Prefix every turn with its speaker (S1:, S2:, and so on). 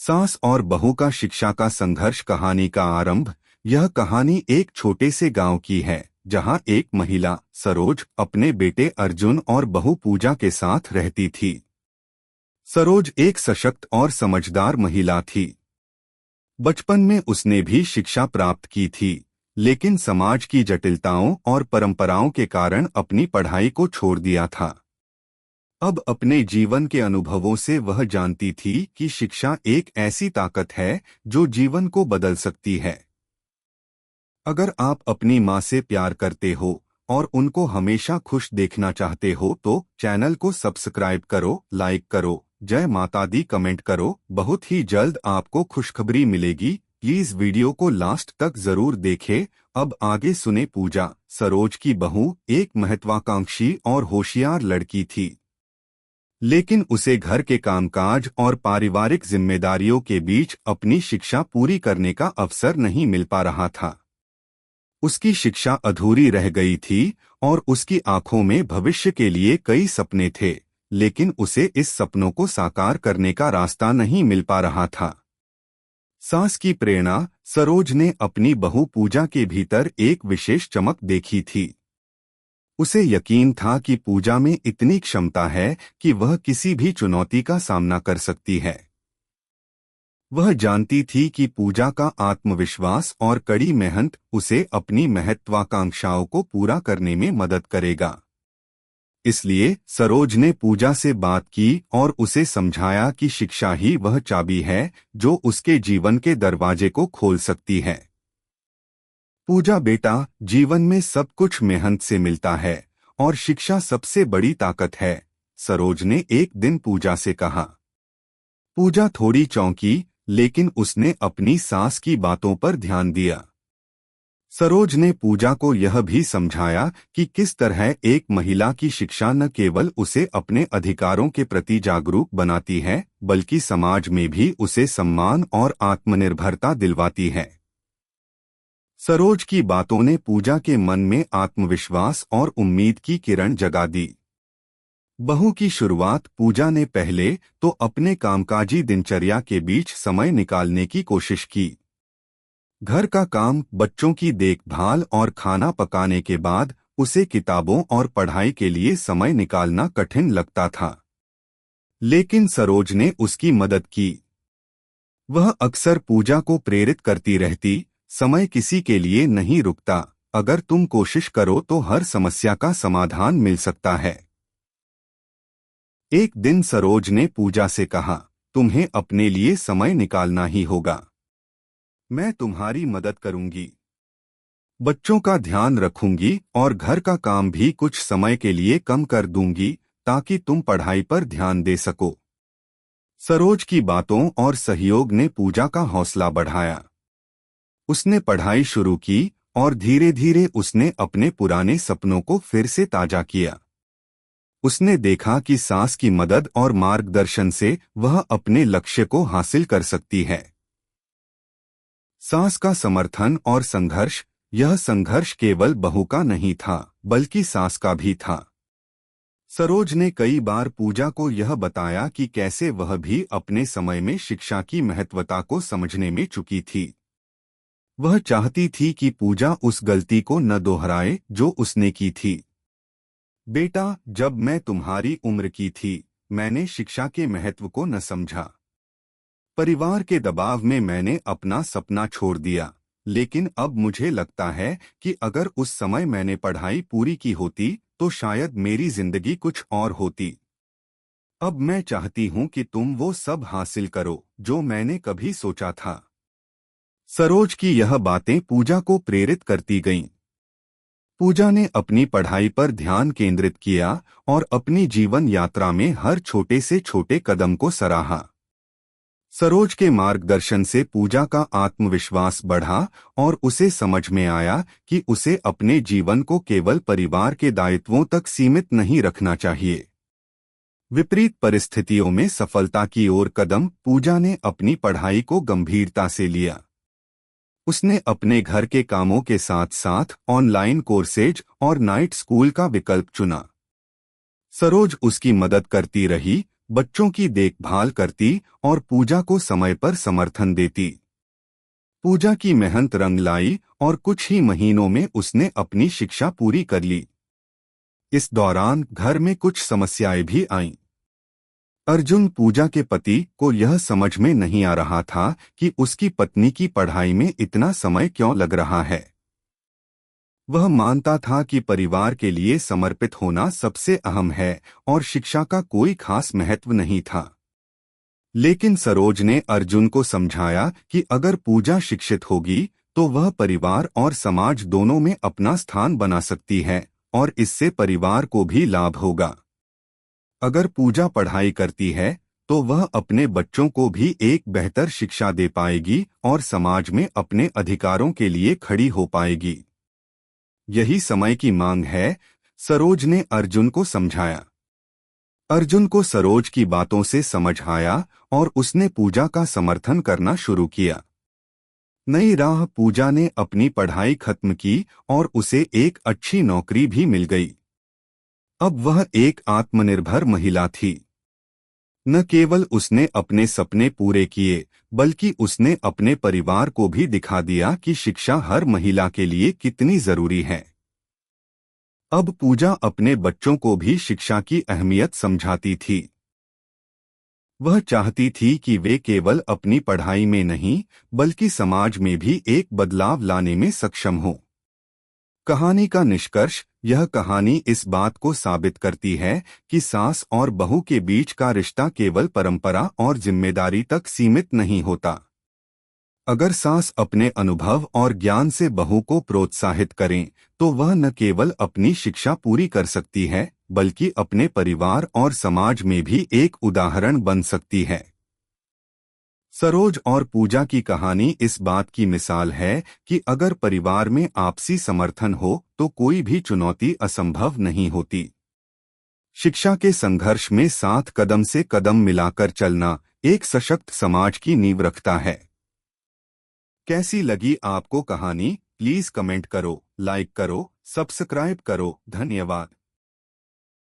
S1: सास और बहू का शिक्षा का संघर्ष कहानी का आरंभ। यह कहानी एक छोटे से गांव की है जहां एक महिला सरोज अपने बेटे अर्जुन और बहू पूजा के साथ रहती थी। सरोज एक सशक्त और समझदार महिला थी। बचपन में उसने भी शिक्षा प्राप्त की थी, लेकिन समाज की जटिलताओं और परंपराओं के कारण अपनी पढ़ाई को छोड़ दिया था। अब अपने जीवन के अनुभवों से वह जानती थी कि शिक्षा एक ऐसी ताकत है जो जीवन को बदल सकती है। अगर आप अपनी माँ से प्यार करते हो और उनको हमेशा खुश देखना चाहते हो तो चैनल को सब्सक्राइब करो, लाइक करो, जय माता दी कमेंट करो। बहुत ही जल्द आपको खुशखबरी मिलेगी। प्लीज वीडियो को लास्ट तक जरूर देखें। अब आगे सुने। पूजा, सरोज की बहू, एक महत्वाकांक्षी और होशियार लड़की थी, लेकिन उसे घर के कामकाज और पारिवारिक जिम्मेदारियों के बीच अपनी शिक्षा पूरी करने का अवसर नहीं मिल पा रहा था। उसकी शिक्षा अधूरी रह गई थी और उसकी आंखों में भविष्य के लिए कई सपने थे, लेकिन उसे इस सपनों को साकार करने का रास्ता नहीं मिल पा रहा था। सास की प्रेरणा। सरोज ने अपनी बहू पूजा के भीतर एक विशेष चमक देखी थी। उसे यकीन था कि पूजा में इतनी क्षमता है कि वह किसी भी चुनौती का सामना कर सकती है। वह जानती थी कि पूजा का आत्मविश्वास और कड़ी मेहनत उसे अपनी महत्वाकांक्षाओं को पूरा करने में मदद करेगा। इसलिए सरोज ने पूजा से बात की और उसे समझाया कि शिक्षा ही वह चाबी है जो उसके जीवन के दरवाजे को खोल सकती है। पूजा बेटा, जीवन में सब कुछ मेहनत से मिलता है और शिक्षा सबसे बड़ी ताकत है, सरोज ने एक दिन पूजा से कहा। पूजा थोड़ी चौंकी, लेकिन उसने अपनी सास की बातों पर ध्यान दिया। सरोज ने पूजा को यह भी समझाया कि किस तरह एक महिला की शिक्षा न केवल उसे अपने अधिकारों के प्रति जागरूक बनाती है, बल्कि समाज में भी उसे सम्मान और आत्मनिर्भरता दिलवाती है। सरोज की बातों ने पूजा के मन में आत्मविश्वास और उम्मीद की किरण जगा दी। बहू की शुरुआत। पूजा ने पहले तो अपने कामकाजी दिनचर्या के बीच समय निकालने की कोशिश की। घर का काम, बच्चों की देखभाल और खाना पकाने के बाद उसे किताबों और पढ़ाई के लिए समय निकालना कठिन लगता था, लेकिन सरोज ने उसकी मदद की। वह अक्सर पूजा को प्रेरित करती रहती, समय किसी के लिए नहीं रुकता, अगर तुम कोशिश करो तो हर समस्या का समाधान मिल सकता है। एक दिन सरोज ने पूजा से कहा, तुम्हें अपने लिए समय निकालना ही होगा। मैं तुम्हारी मदद करूंगी, बच्चों का ध्यान रखूंगी और घर का काम भी कुछ समय के लिए कम कर दूंगी ताकि तुम पढ़ाई पर ध्यान दे सको। सरोज की बातों और सहयोग ने पूजा का हौसला बढ़ाया। उसने पढ़ाई शुरू की और धीरे धीरे उसने अपने पुराने सपनों को फिर से ताजा किया। उसने देखा कि सास की मदद और मार्गदर्शन से वह अपने लक्ष्य को हासिल कर सकती है। सास का समर्थन और संघर्ष। यह संघर्ष केवल बहू का नहीं था, बल्कि सास का भी था। सरोज ने कई बार पूजा को यह बताया कि कैसे वह भी अपने समय में शिक्षा की महत्वता को समझने में चूकी थी। वह चाहती थी कि पूजा उस गलती को न दोहराए जो उसने की थी। बेटा, जब मैं तुम्हारी उम्र की थी, मैंने शिक्षा के महत्व को न समझा। परिवार के दबाव में मैंने अपना सपना छोड़ दिया, लेकिन अब मुझे लगता है कि अगर उस समय मैंने पढ़ाई पूरी की होती तो शायद मेरी जिंदगी कुछ और होती। अब मैं चाहती हूँ कि तुम वो सब हासिल करो जो मैंने कभी सोचा था। सरोज की यह बातें पूजा को प्रेरित करती गईं। पूजा ने अपनी पढ़ाई पर ध्यान केंद्रित किया और अपनी जीवन यात्रा में हर छोटे से छोटे कदम को सराहा। सरोज के मार्गदर्शन से पूजा का आत्मविश्वास बढ़ा और उसे समझ में आया कि उसे अपने जीवन को केवल परिवार के दायित्वों तक सीमित नहीं रखना चाहिए। विपरीत परिस्थितियों में सफलता की ओर कदम। पूजा ने अपनी पढ़ाई को गंभीरता से लिया। उसने अपने घर के कामों के साथ साथ ऑनलाइन कोर्सेज और नाइट स्कूल का विकल्प चुना। सरोज उसकी मदद करती रही, बच्चों की देखभाल करती और पूजा को समय पर समर्थन देती। पूजा की मेहनत रंग लाई और कुछ ही महीनों में उसने अपनी शिक्षा पूरी कर ली। इस दौरान घर में कुछ समस्याएं भी आईं। अर्जुन पूजा के पति को यह समझ में नहीं आ रहा था कि उसकी पत्नी की पढ़ाई में इतना समय क्यों लग रहा है। वह मानता था कि परिवार के लिए समर्पित होना सबसे अहम है और शिक्षा का कोई खास महत्व नहीं था। लेकिन सरोज ने अर्जुन को समझाया कि अगर पूजा शिक्षित होगी तो वह परिवार और समाज दोनों में अपना स्थान बना सकती है और इससे परिवार को भी लाभ होगा। अगर पूजा पढ़ाई करती है तो वह अपने बच्चों को भी एक बेहतर शिक्षा दे पाएगी और समाज में अपने अधिकारों के लिए खड़ी हो पाएगी। यही समय की मांग है, सरोज ने अर्जुन को समझाया। अर्जुन को सरोज की बातों से समझ आया और उसने पूजा का समर्थन करना शुरू किया। नई राह पूजा ने अपनी पढ़ाई खत्म की और उसे एक अच्छी नौकरी भी मिल गई। अब वह एक आत्मनिर्भर महिला थी। न केवल उसने अपने सपने पूरे किए बल्कि उसने अपने परिवार को भी दिखा दिया कि शिक्षा हर महिला के लिए कितनी जरूरी है। अब पूजा अपने बच्चों को भी शिक्षा की अहमियत समझाती थी। वह चाहती थी कि वे केवल अपनी पढ़ाई में नहीं बल्कि समाज में भी एक बदलाव लाने में सक्षम हों। कहानी का निष्कर्ष, यह कहानी इस बात को साबित करती है कि सास और बहू के बीच का रिश्ता केवल परंपरा और जिम्मेदारी तक सीमित नहीं होता। अगर सास अपने अनुभव और ज्ञान से बहू को प्रोत्साहित करें तो वह न केवल अपनी शिक्षा पूरी कर सकती है बल्कि अपने परिवार और समाज में भी एक उदाहरण बन सकती है। सरोज और पूजा की कहानी इस बात की मिसाल है कि अगर परिवार में आपसी समर्थन हो तो कोई भी चुनौती असंभव नहीं होती। शिक्षा के संघर्ष में साथ कदम से कदम मिलाकर चलना एक सशक्त समाज की नींव रखता है। कैसी लगी आपको कहानी? प्लीज कमेंट करो, लाइक करो, सब्सक्राइब करो। धन्यवाद।